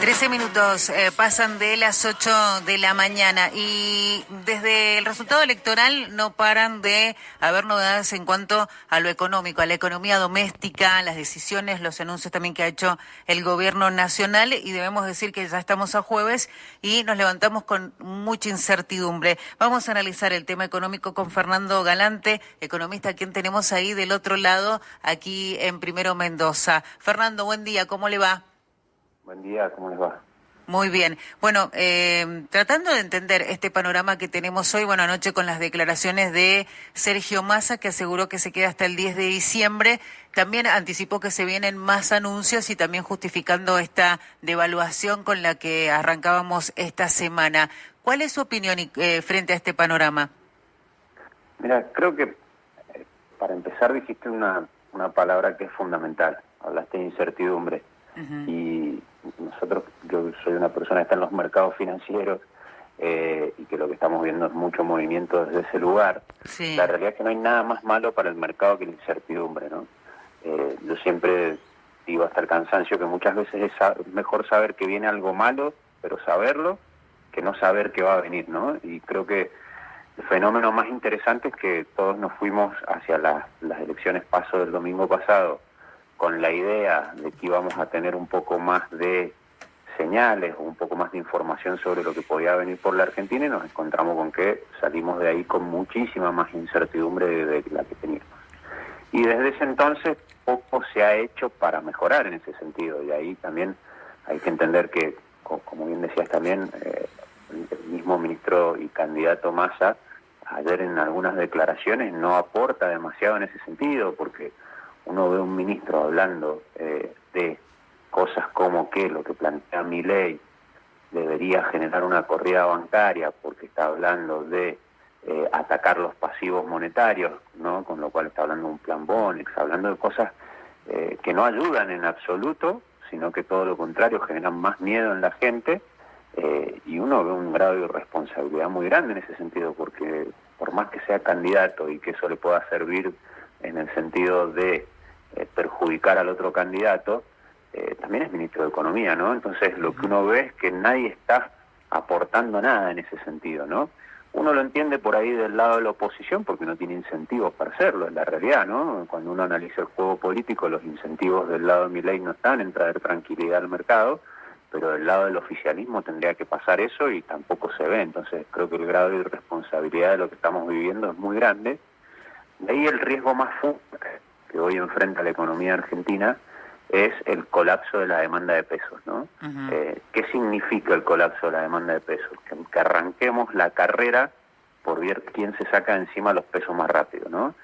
13 minutos pasan de las 8 de la mañana y desde el resultado electoral no paran de haber novedades en cuanto a lo económico, a la economía doméstica, las decisiones, los anuncios también que ha hecho el gobierno nacional, y debemos decir que ya estamos a jueves y nos levantamos con mucha incertidumbre. Vamos a analizar el tema económico con Fernando Galante, economista, a quien tenemos ahí del otro lado, aquí en Primero Mendoza. Fernando, buen día, ¿cómo le va? Buen día, ¿cómo les va? Muy bien. Bueno, tratando de entender este panorama que tenemos hoy, bueno, anoche con las declaraciones de Sergio Massa, que aseguró que se queda hasta el 10 de diciembre, también anticipó que se vienen más anuncios y también justificando esta devaluación con la que arrancábamos esta semana. ¿Cuál es su opinión frente a este panorama? Mira, creo que para empezar dijiste una palabra que es fundamental, hablaste de incertidumbre. Uh-huh. Y yo soy una persona que está en los mercados financieros y que lo que estamos viendo es mucho movimiento desde ese lugar. Sí. La realidad es que no hay nada más malo para el mercado que la incertidumbre, ¿no? Yo siempre digo hasta el cansancio que muchas veces es mejor saber que viene algo malo, pero saberlo, que no saber que va a venir, ¿no? Y creo que el fenómeno más interesante es que todos nos fuimos hacia las elecciones PASO del domingo pasado con la idea de que íbamos a tener un poco más de señales o un poco más de información sobre lo que podía venir por la Argentina, y nos encontramos con que salimos de ahí con muchísima más incertidumbre de la que teníamos. Y desde ese entonces poco se ha hecho para mejorar en ese sentido, y ahí también hay que entender que, como bien decías también, el mismo ministro y candidato Massa ayer en algunas declaraciones no aporta demasiado en ese sentido, porque uno ve un ministro hablando de cosas como que lo que plantea Milei debería generar una corrida bancaria, porque está hablando de atacar los pasivos monetarios, ¿no? Con lo cual está hablando de un plan Bonex, hablando de cosas que no ayudan en absoluto, sino que todo lo contrario, generan más miedo en la gente, y uno ve un grado de irresponsabilidad muy grande en ese sentido, porque por más que sea candidato y que eso le pueda servir en el sentido de perjudicar al otro candidato, también es ministro de Economía, ¿no? Entonces lo que uno ve es que nadie está aportando nada en ese sentido, ¿no? Uno lo entiende por ahí del lado de la oposición porque no tiene incentivos para hacerlo, es la realidad, ¿no? Cuando uno analiza el juego político, los incentivos del lado de Milei no están en traer tranquilidad al mercado, pero del lado del oficialismo tendría que pasar eso y tampoco se ve. Entonces creo que el grado de irresponsabilidad de lo que estamos viviendo es muy grande. De ahí el riesgo más fuerte que hoy enfrenta la economía argentina es el colapso de la demanda de pesos, ¿no? Uh-huh. ¿Qué significa el colapso de la demanda de pesos? Que arranquemos la carrera por ver quién se saca encima los pesos más rápido, ¿no?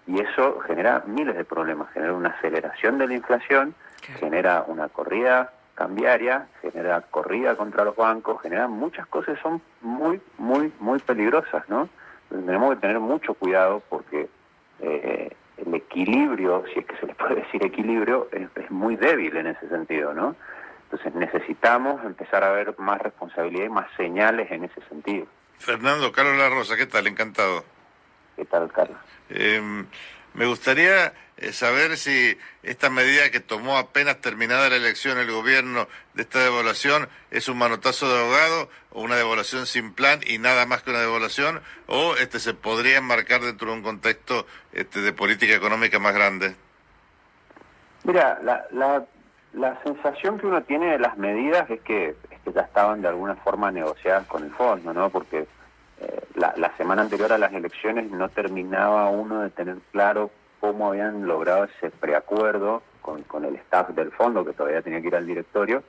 Y eso genera miles de problemas, genera una aceleración de la inflación, genera una corrida cambiaria, genera corrida contra los bancos, genera muchas cosas que son muy, muy, muy peligrosas, ¿no? Entonces, tenemos que tener mucho cuidado porque el equilibrio, si es que se le puede decir equilibrio, es muy débil en ese sentido, ¿no? Entonces necesitamos empezar a ver más responsabilidad y más señales en ese sentido. Fernando, Carlos La Rosa, ¿qué tal? Encantado. ¿Qué tal, Carlos? Me gustaría saber si esta medida que tomó apenas terminada la elección el gobierno de esta devaluación es un manotazo de ahogado o una devaluación sin plan y nada más que una devaluación, o se podría enmarcar dentro de un contexto de política económica más grande. Mira, la sensación que uno tiene de las medidas es que ya estaban de alguna forma negociadas con el fondo, ¿no? Porque la semana anterior a las elecciones no terminaba uno de tener claro cómo habían logrado ese preacuerdo con el staff del fondo, que todavía tenía que ir al directorio,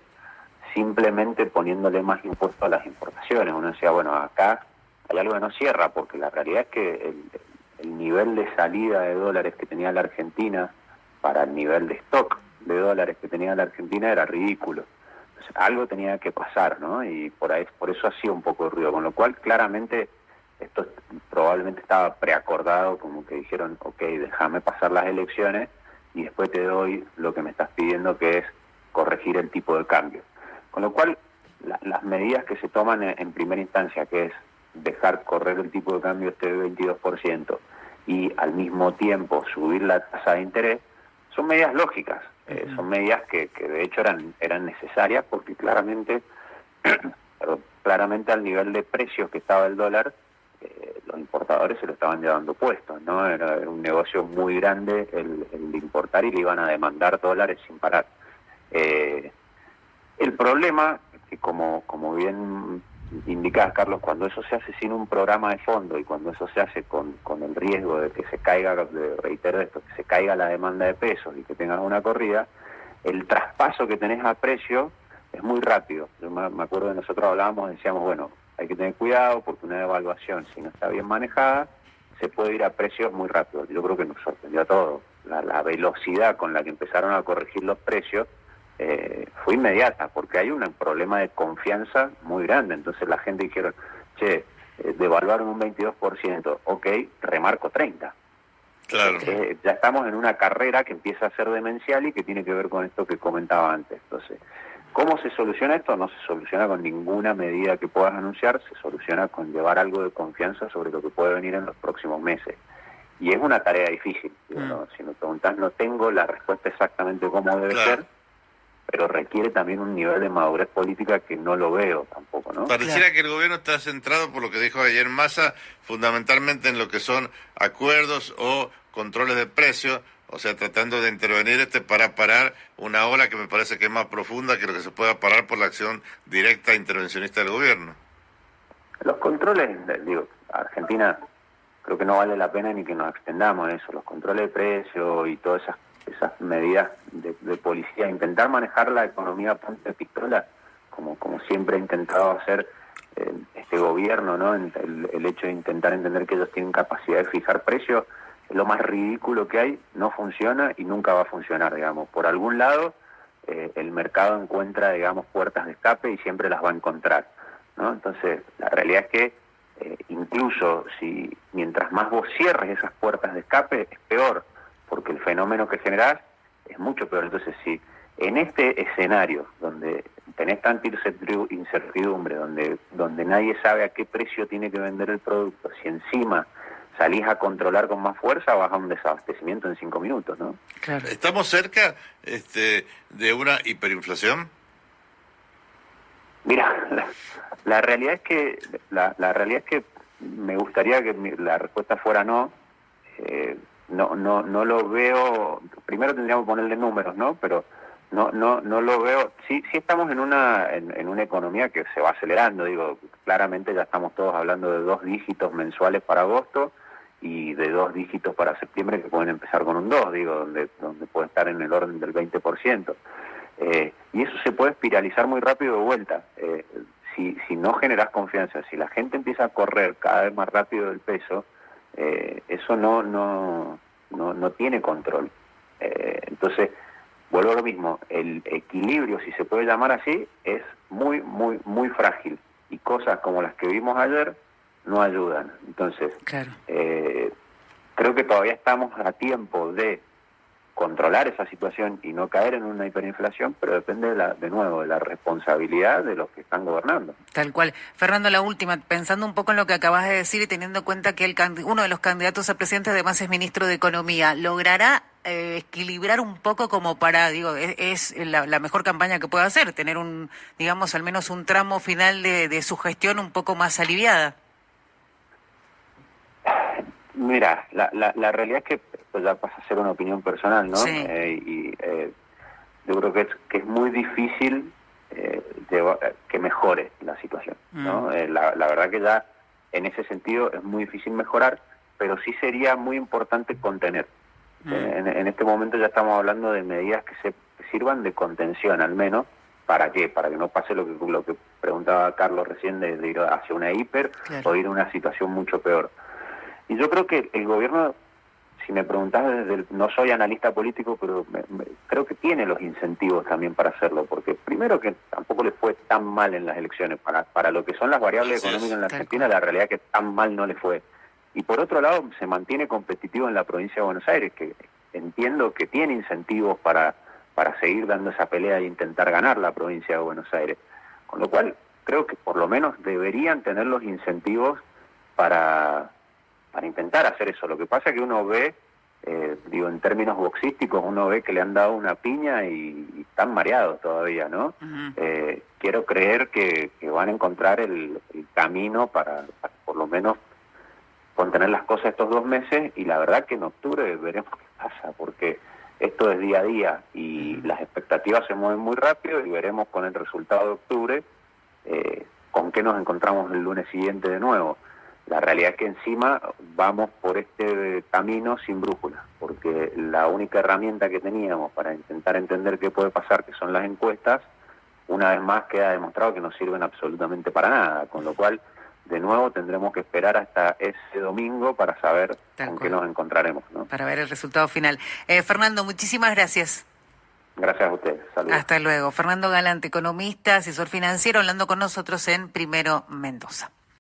simplemente poniéndole más impuestos a las importaciones. Uno decía, bueno, acá hay algo que no cierra, porque la realidad es que el nivel de salida de dólares que tenía la Argentina para el nivel de stock de dólares que tenía la Argentina era ridículo. Algo tenía que pasar, ¿no? Y por eso hacía un poco de ruido, con lo cual claramente esto probablemente estaba preacordado, como que dijeron, ok, déjame pasar las elecciones y después te doy lo que me estás pidiendo, que es corregir el tipo de cambio. Con lo cual, las medidas que se toman en primera instancia, que es dejar correr el tipo de cambio 22% y al mismo tiempo subir la tasa de interés, son medidas lógicas, son medidas que de hecho eran necesarias porque claramente, perdón, claramente al nivel de precios que estaba el dólar, los importadores se lo estaban llevando puestos, ¿no? Era un negocio muy grande el de importar y le iban a demandar dólares sin parar. El problema es que como bien indicás, Carlos, cuando eso se hace sin un programa de fondo y cuando eso se hace con el riesgo de que se caiga, reitero esto, que se caiga la demanda de pesos y que tengas una corrida, el traspaso que tenés a precio es muy rápido. Yo me acuerdo que nosotros hablábamos, decíamos, bueno, hay que tener cuidado porque una devaluación, si no está bien manejada, se puede ir a precios muy rápido. Yo creo que nos sorprendió a todos. La velocidad con la que empezaron a corregir los precios fue inmediata, porque hay un problema de confianza muy grande. Entonces la gente dijeron, che, devaluaron un 22%, ok, remarco 30%. Claro. Ya estamos en una carrera que empieza a ser demencial y que tiene que ver con esto que comentaba antes. Entonces, ¿cómo se soluciona esto? No se soluciona con ninguna medida que puedas anunciar, se soluciona con llevar algo de confianza sobre lo que puede venir en los próximos meses. Y es una tarea difícil. ¿No? Si me preguntás, no tengo la respuesta exactamente cómo debe ser, pero requiere también un nivel de madurez política que no lo veo tampoco, ¿no? Pareciera que el gobierno está centrado, por lo que dijo ayer Massa, fundamentalmente en lo que son acuerdos o controles de precios, o sea, tratando de intervenir para parar una ola que me parece que es más profunda que lo que se pueda parar por la acción directa intervencionista del gobierno. Los controles, digo, Argentina creo que no vale la pena ni que nos extendamos a eso, los controles de precios y todas esas medidas de policía, intentar manejar la economía a punta de pistola, como siempre ha intentado hacer este gobierno, ¿no? El hecho de intentar entender que ellos tienen capacidad de fijar precios, es lo más ridículo que hay, no funciona y nunca va a funcionar, digamos. Por algún lado, el mercado encuentra, digamos, puertas de escape y siempre las va a encontrar, ¿no? Entonces, la realidad es que incluso si mientras más vos cierres esas puertas de escape, es peor, porque el fenómeno que generás es mucho peor. Entonces, si en este escenario donde tenés tanta incertidumbre, donde nadie sabe a qué precio tiene que vender el producto, si encima salís a controlar con más fuerza, vas a un desabastecimiento en 5 minutos, ¿no? Claro. ¿Estamos cerca de una hiperinflación? Mira, la realidad es que la realidad es que me gustaría que la respuesta fuera no. No lo veo. Primero tendríamos que ponerle números, ¿no? Pero no lo veo. Sí estamos en una economía que se va acelerando. Digo, claramente ya estamos todos hablando de 2 dígitos mensuales para agosto y de 2 dígitos para septiembre que pueden empezar con un 2, digo, donde puede estar en el orden del 20%. Y eso se puede espiralizar muy rápido de vuelta. Si no generas confianza, si la gente empieza a correr cada vez más rápido del peso, eso no tiene control. Entonces, vuelvo a lo mismo, el equilibrio, si se puede llamar así, es muy, muy, muy frágil. Y cosas como las que vimos ayer no ayudan. Entonces, claro, creo que todavía estamos a tiempo de controlar esa situación y no caer en una hiperinflación, pero depende de nuevo de la responsabilidad de los que están gobernando. Tal cual. Fernando, la última, pensando un poco en lo que acabas de decir y teniendo en cuenta que uno de los candidatos a presidente además es ministro de Economía, ¿logrará equilibrar un poco como para, digo, es la mejor campaña que puede hacer, tener digamos, al menos un tramo final de su gestión un poco más aliviada? Mira, la realidad es que esto ya pasa a ser una opinión personal, ¿no? Sí. Yo creo que es muy difícil que mejore la situación, ¿no? La verdad que ya en ese sentido es muy difícil mejorar, pero sí sería muy importante contener. En este momento ya estamos hablando de medidas que sirvan de contención, al menos. ¿Para qué? Para que no pase lo que preguntaba Carlos recién de ir hacia una hiper, claro, o ir a una situación mucho peor. Y yo creo que el gobierno, si me preguntás, no soy analista político, pero creo que tiene los incentivos también para hacerlo, porque primero que tampoco le fue tan mal en las elecciones, para lo que son las variables económicas en la Argentina, la realidad es que tan mal no le fue. Y por otro lado, se mantiene competitivo en la provincia de Buenos Aires, que entiendo que tiene incentivos para seguir dando esa pelea e intentar ganar la provincia de Buenos Aires. Con lo cual, creo que por lo menos deberían tener los incentivos para intentar hacer eso. Lo que pasa es que uno ve Digo, en términos boxísticos uno ve que le han dado una piña y están mareados todavía, ¿no? Quiero creer que van a encontrar el camino para por lo menos contener las cosas estos 2 meses, y la verdad que en octubre veremos qué pasa, porque esto es día a día y las expectativas se mueven muy rápido, y veremos con el resultado de octubre con qué nos encontramos el lunes siguiente de nuevo. La realidad es que encima vamos por este camino sin brújula, porque la única herramienta que teníamos para intentar entender qué puede pasar, que son las encuestas, una vez más queda demostrado que no sirven absolutamente para nada, con lo cual de nuevo tendremos que esperar hasta ese domingo para saber con qué nos encontraremos, ¿no? Para ver el resultado final. Fernando, muchísimas gracias. Gracias a ustedes. Saludos. Hasta luego. Fernando Galante, economista, asesor financiero, hablando con nosotros en Primero Mendoza.